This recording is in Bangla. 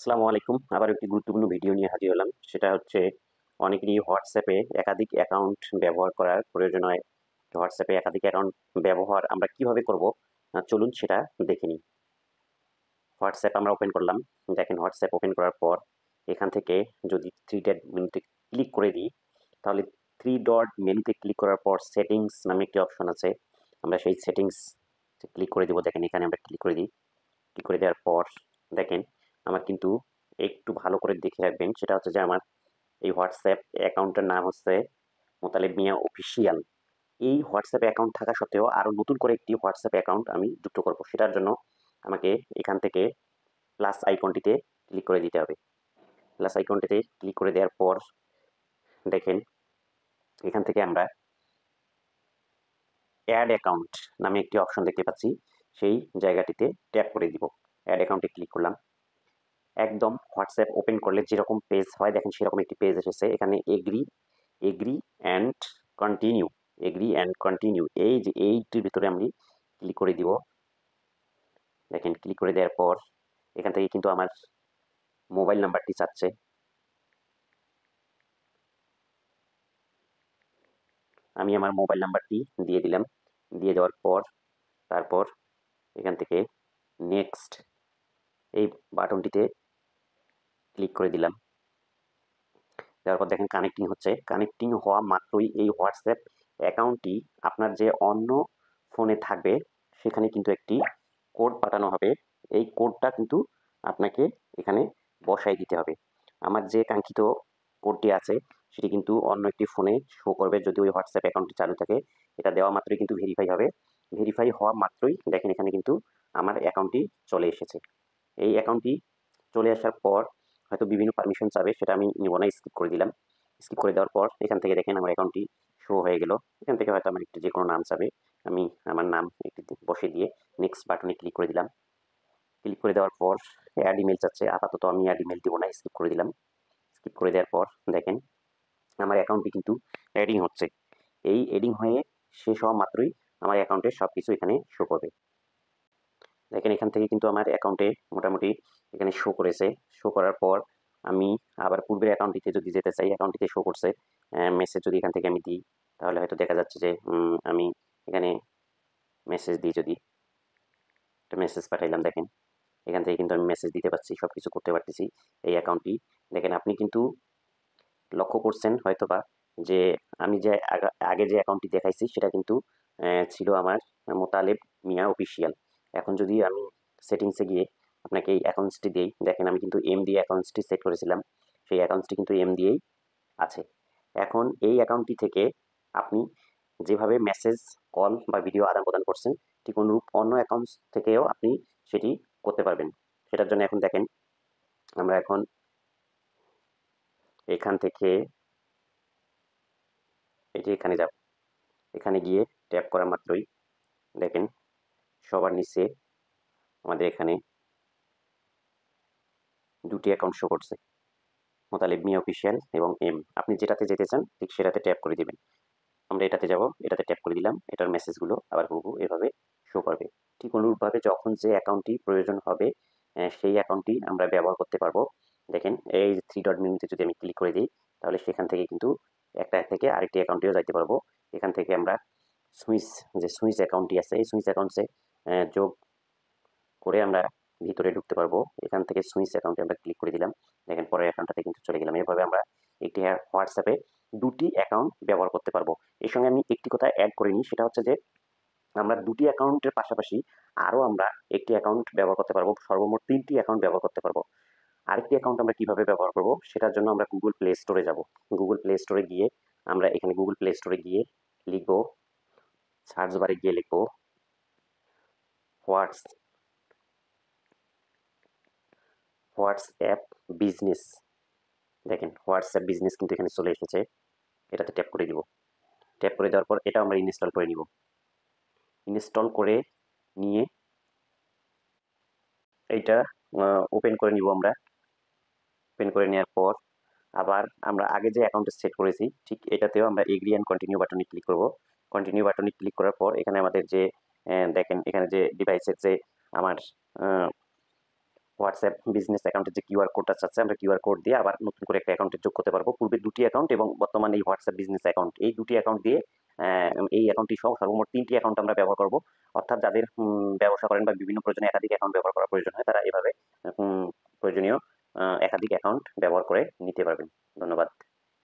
আসসালামু আলাইকুম। আবার একটি গুরুত্বপূর্ণ ভিডিও নিয়ে হাজির হলাম। সেটা হচ্ছে অনেকেরই হোয়াটসঅ্যাপে একাধিক অ্যাকাউন্ট ব্যবহার করার প্রয়োজন হয়। হোয়াটসঅ্যাপে একাধিক অ্যাকাউন্ট ব্যবহার আমরা কিভাবে করব? চলুন সেটা দেখে নিই। হোয়াটসঅ্যাপ আমরা ওপেন করলাম। দেখেন হোয়াটসঅ্যাপ ওপেন করার পর এখান থেকে যদি 3 ডট মেনুতে ক্লিক করে দিই, তাহলে 3 ডট মেনুতে ক্লিক করার পর সেটিংস নামে একটি অপশন আছে। আমরা সেই সেটিংস ক্লিক করে দিব। দেখেন এখানে আমরা ক্লিক করে দিই। ক্লিক করে দেওয়ার পর দেখেন আমার কিন্তু একটু ভালো করে দেখে রাখবেন, সেটা হচ্ছে যে আমার এই হোয়াটসঅ্যাপ অ্যাকাউন্টের নাম হচ্ছে মোতালেব মিয়া অফিসিয়াল। এই হোয়াটসঅ্যাপ অ্যাকাউন্ট থাকা সত্ত্বেও আরও নতুন করে একটি হোয়াটসঅ্যাপ অ্যাকাউন্ট আমি যুক্ত করব। সেটার জন্য আমাকে এখান থেকে প্লাস আইকনটিতে ক্লিক করে দিতে হবে। প্লাস আইকনটিতে ক্লিক করে দেওয়ার পর দেখেন এখান থেকে আমরা অ্যাড অ্যাকাউন্ট নামে একটি অপশন দেখতে পাচ্ছি। সেই জায়গাটিতে ট্যাপ করে দিব। অ্যাড অ্যাকাউন্টে ক্লিক করলাম। একদম হোয়াটসঅ্যাপ ওপেন করলে যেরকম পেজ হয় দেখেন সেরকম একটি পেজ এসেছে। এখানে agree agree and continue, agree and continue এই যে এইটির ভিতরে আমি ক্লিক করে দিব। দেখেন ক্লিক করে দেওয়ার পর এখান থেকে কিন্তু আমার মোবাইল নাম্বারটি চাচ্ছে। আমি আমার মোবাইল নাম্বারটি দিয়ে দিলাম। দিয়ে দেওয়ার পর তারপর এখান থেকে নেক্সট এই বাটনটিতে ক্লিক করে দিলাম। দেওয়ার পর দেখেন কানেক্টিং হচ্ছে। কানেক্টিং হওয়া মাত্রই এই হোয়াটসঅ্যাপ অ্যাকাউন্টটি আপনার যে অন্য ফোনে থাকবে সেখানে কিন্তু একটি কোড পাঠানো হবে। এই কোডটা কিন্তু আপনাকে এখানে বসায় দিতে হবে। আমার যে কাঙ্ক্ষিত কোডটি আছে সেটি কিন্তু অন্য একটি ফোনে শো করবে যদি ওই হোয়াটসঅ্যাপ অ্যাকাউন্টটি চালু থাকে। এটা দেওয়া মাত্রই কিন্তু ভেরিফাই হবে। ভেরিফাই হওয়া মাত্রই দেখেন এখানে কিন্তু আমার অ্যাকাউন্টটি চলে এসেছে। এই অ্যাকাউন্টটি চলে আসার পর হয়তো বিভিন্ন পারমিশন চাবে, সেটা আমি নিব না, স্কিপ করে দিলাম। স্কিপ করে দেওয়ার পর এখান থেকে দেখেন আমার অ্যাকাউন্টটি শো হয়ে গেল। এখান থেকে হয়তো আমার একটু যে কোনো নাম চাবে, আমি আমার নাম একটি বসিয়ে দিয়ে নেক্সট বাটনে ক্লিক করে দিলাম। ক্লিক করে দেওয়ার পর অ্যাড ইমেল চাচ্ছে। আপাতত আমি অ্যাড ইমেল দিব না, স্কিপ করে দিলাম। স্কিপ করে দেওয়ার পর দেখেন আমার অ্যাকাউন্টটি কিন্তু অ্যাডিং হচ্ছে। এই এডিং হয়ে শেষ হওয়া মাত্রই আমার অ্যাকাউন্টের সব কিছু এখানে শো করবে। দেখেন এখান থেকে কিন্তু আমার অ্যাকাউন্টে মোটামুটি এখানে শো করেছে। শো করার পর আমি আবার পূর্বের অ্যাকাউন্টটিতে যদি যেতে চাই, অ্যাকাউন্টটিতে শো করছে। মেসেজ যদি এখান থেকে আমি দিই তাহলে হয়তো দেখা যাচ্ছে যে আমি এখানে মেসেজ দিই, যদি একটা মেসেজ পাঠাইলাম দেখেন এখান থেকে কিন্তু আমি মেসেজ দিতে পারছি, সব কিছু করতে পারতেছি। এই অ্যাকাউন্টটি দেখেন আপনি কিন্তু লক্ষ্য করছেন হয়তোবা যে আমি যে আগে যে অ্যাকাউন্টটি দেখাইছি সেটা কিন্তু ছিল আমার মোতালেব মিয়া অফিসিয়াল। এখন যদি আমি সেটিংসে গিয়ে আপনাকে এই অ্যাকাউন্টসটি দিই, দেখেন আমি কিন্তু এম দিয়ে অ্যাকাউন্টসটি সেট করেছিলাম। সেই অ্যাকাউন্টসটি কিন্তু এম দিয়েই আছে। এখন এই অ্যাকাউন্টটি থেকে আপনি যেভাবে মেসেজ, কল বা ভিডিও আদান প্রদান করছেন ঠিক অনুরূপ অন্য অ্যাকাউন্টস থেকেও আপনি সেটি করতে পারবেন। সেটার জন্য এখন দেখেন আমরা এখন এখান থেকে এই যে এখানে যাব। এখানে গিয়ে ট্যাপ করা মাত্রই দেখেন সবার নিচে আমাদের এখানে দুটি অ্যাকাউন্ট শো করছে, মোতালেব মিয়া অফিসিয়াল এবং এম। আপনি যেটাতে যেতে চান ঠিক সেটাতে ট্যাপ করে দিবেন। আমরা এটাতে যাব, এটাতে ট্যাপ করে দিলাম। এটার মেসেজগুলো আবার হুবহু এভাবে শো করবে। ঠিক অনুরূপভাবে যখন যে অ্যাকাউন্টটি প্রয়োজন হবে সেই অ্যাকাউন্টটি আমরা ব্যবহার করতে পারবো। দেখেন এই 3 ডট মেনুতে যদি আমি ক্লিক করে দিই তাহলে সেখান থেকে কিন্তু একটা থেকে আরেকটি অ্যাকাউন্টেও যাইতে পারবো। এখান থেকে আমরা সুইচ অ্যাকাউন্টটি আছে এই সুইচ অ্যাকাউন্টসে যোগ করে আমরা ভিতরে ঢুকতে পারবো। এখান থেকে সুইচ অ্যাকাউন্টে আমরা ক্লিক করে দিলাম। দেখেন পরের অ্যাকাউন্টটাতে কিন্তু চলে গেলাম। এভাবে আমরা একটি হোয়াটসঅ্যাপে দুটি অ্যাকাউন্ট ব্যবহার করতে পারবো। এর সঙ্গে আমি একটি কথা অ্যাড করে নিই, সেটা হচ্ছে যে আমরা দুটি অ্যাকাউন্টের পাশাপাশি আরও আমরা একটি অ্যাকাউন্ট ব্যবহার করতে পারবো। সর্বমোট 3টি অ্যাকাউন্ট ব্যবহার করতে পারবো। আরেকটি অ্যাকাউন্ট আমরা কিভাবে ব্যবহার করব সেটার জন্য আমরা গুগল প্লে স্টোরে যাব। গুগল প্লে স্টোরে গিয়ে আমরা এখানে গুগল প্লে স্টোরে গিয়ে লিখবো, সার্চ বারে গিয়ে লিখবো হোয়াটসঅ্যাপ বিজনেস। দেখেন হোয়াটসঅ্যাপ বিজনেস কিন্তু এখানে চলে এসেছে। এটাতে ট্যাপ করে দিব। ট্যাপ করে দেওয়ার পর এটা আমরা ইনস্টল করে নিব। ইনস্টল করে নিয়ে এইটা ওপেন করে নিব আমরা। ওপেন করে নেওয়ার পর আবার আমরা আগে যে অ্যাকাউন্টে সেট করেছি ঠিক এটাতেও আমরা এগ্রি অ্যান্ড কন্টিনিউ বাটনে ক্লিক করব। কন্টিনিউ বাটনে ক্লিক করার পর এখানে আমাদের যে দেখেন এখানে যে ডিভাইসের যে আমার হোয়াটসঅ্যাপ বিজনেস অ্যাকাউন্টের যে কিউআর কোডটা চাচ্ছে আমরা কিউআর কোড দিয়ে আবার নতুন করে একটা অ্যাকাউন্টে যোগ করতে পারবো। পূর্বে 2টি অ্যাকাউন্ট এবং বর্তমানে এই হোয়াটসঅ্যাপ বিজনেস অ্যাকাউন্ট, এই 2টি অ্যাকাউন্ট দিয়ে এই অ্যাকাউন্টটি সহ সর্বমোট 3টি অ্যাকাউন্ট আমরা ব্যবহার করব। অর্থাৎ যাদের ব্যবসা করেন বা বিভিন্ন প্রয়োজনে একাধিক অ্যাকাউন্ট ব্যবহার করার প্রয়োজন হয় তারা এভাবে প্রয়োজনীয় একাধিক অ্যাকাউন্ট ব্যবহার করে নিতে পারবেন। ধন্যবাদ।